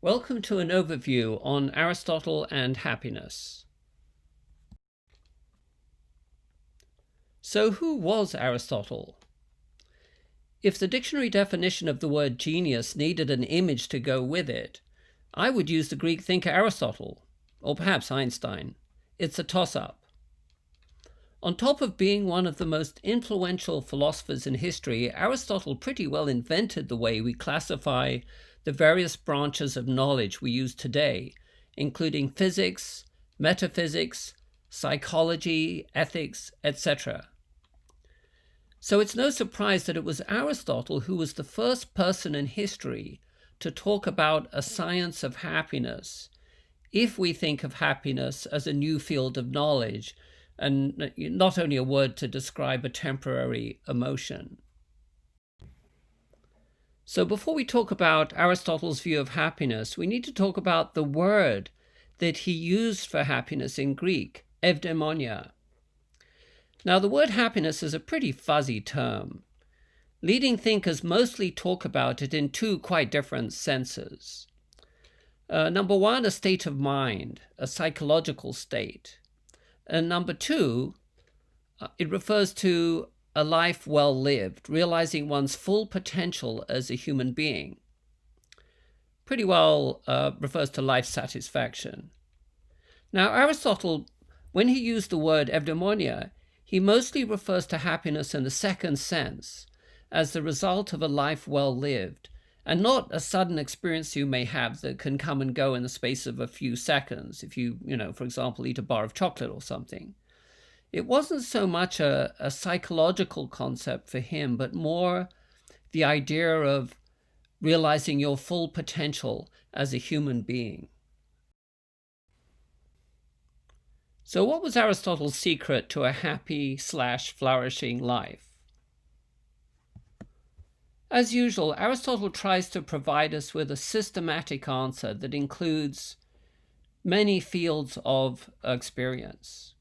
Welcome to an overview on Aristotle and happiness. So who was Aristotle? If the dictionary definition of the word genius needed an image to go with it, I would use the Greek thinker Aristotle, or perhaps Einstein. It's a toss-up. On top of being one of the most influential philosophers in history, Aristotle pretty well invented the way we classify the various branches of knowledge we use today, including physics, metaphysics, psychology, ethics, etc. So it's no surprise that it was Aristotle who was the first person in history to talk about a science of happiness, if we think of happiness as a new field of knowledge, and not only a word to describe a temporary emotion. So before we talk about Aristotle's view of happiness, we need to talk about the word that he used for happiness in Greek, eudaimonia. Now, the word happiness is a pretty fuzzy term. Leading thinkers mostly talk about it in two quite different senses. Number one, a state of mind, a psychological state. And number two, it refers to a life well lived, realizing one's full potential as a human being. Pretty well refers to life satisfaction. Now, Aristotle, when he used the word eudaimonia, he mostly refers to happiness in the second sense, as the result of a life well lived, and not a sudden experience you may have that can come and go in the space of a few seconds, if you, for example, eat a bar of chocolate or something. It wasn't so much a psychological concept for him, but more the idea of realizing your full potential as a human being. So what was Aristotle's secret to a happy/flourishing life? As usual, Aristotle tries to provide us with a systematic answer that includes many fields of experience.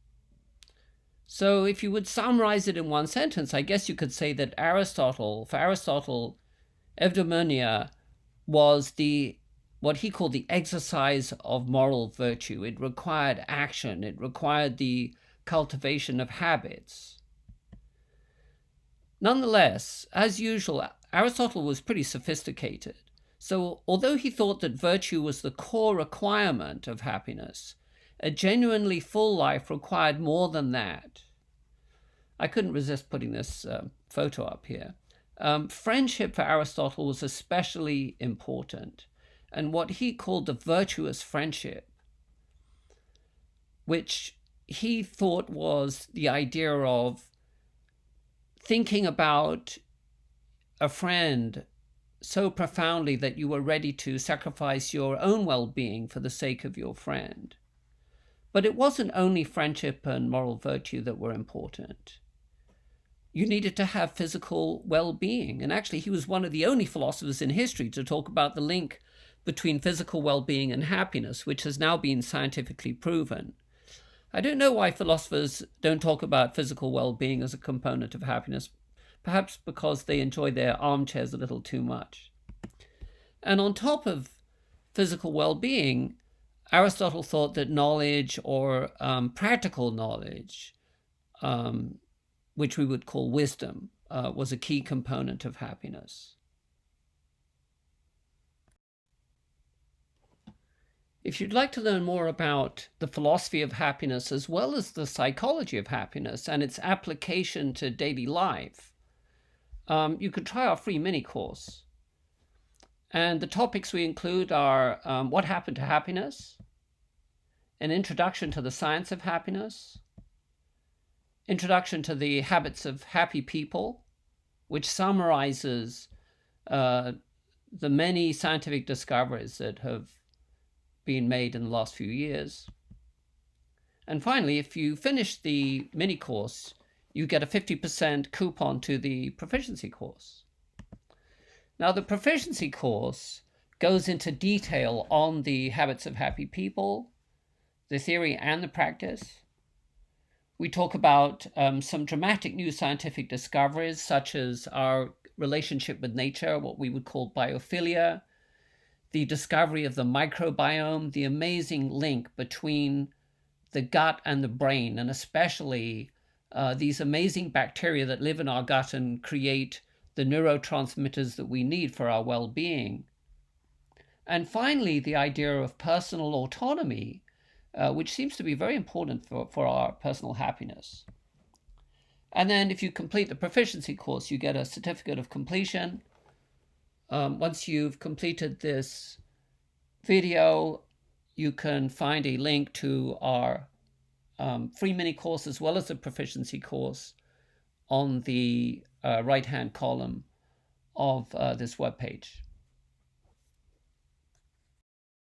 So if you would summarize it in one sentence, I guess you could say that for Aristotle, eudaimonia was what he called the exercise of moral virtue. It required action. It required the cultivation of habits. Nonetheless, as usual, Aristotle was pretty sophisticated. So although he thought that virtue was the core requirement of happiness, a genuinely full life required more than that. I couldn't resist putting this photo up here. Friendship for Aristotle was especially important, and what he called the virtuous friendship, which he thought was the idea of thinking about a friend so profoundly that you were ready to sacrifice your own well-being for the sake of your friend. But it wasn't only friendship and moral virtue that were important. You needed to have physical well-being. And actually, he was one of the only philosophers in history to talk about the link between physical well-being and happiness, which has now been scientifically proven. I don't know why philosophers don't talk about physical well-being as a component of happiness, perhaps because they enjoy their armchairs a little too much. And on top of physical well-being, Aristotle thought that knowledge, or practical knowledge, which we would call wisdom, was a key component of happiness. If you'd like to learn more about the philosophy of happiness as well as the psychology of happiness and its application to daily life, you could try our free mini course. And the topics we include are what happened to happiness, an introduction to the science of happiness, introduction to the habits of happy people, which summarizes the many scientific discoveries that have been made in the last few years. And finally, if you finish the mini course, you get a 50% coupon to the proficiency course. Now, the proficiency course goes into detail on the habits of happy people, the theory and the practice. We talk about some dramatic new scientific discoveries, such as our relationship with nature, what we would call biophilia, the discovery of the microbiome, the amazing link between the gut and the brain, and especially these amazing bacteria that live in our gut and create the neurotransmitters that we need for our well-being. And finally, the idea of personal autonomy, which seems to be very important for our personal happiness. And then if you complete the proficiency course, you get a certificate of completion. Once you've completed this video, you can find a link to our free mini course as well as the proficiency course on the right-hand column of this webpage.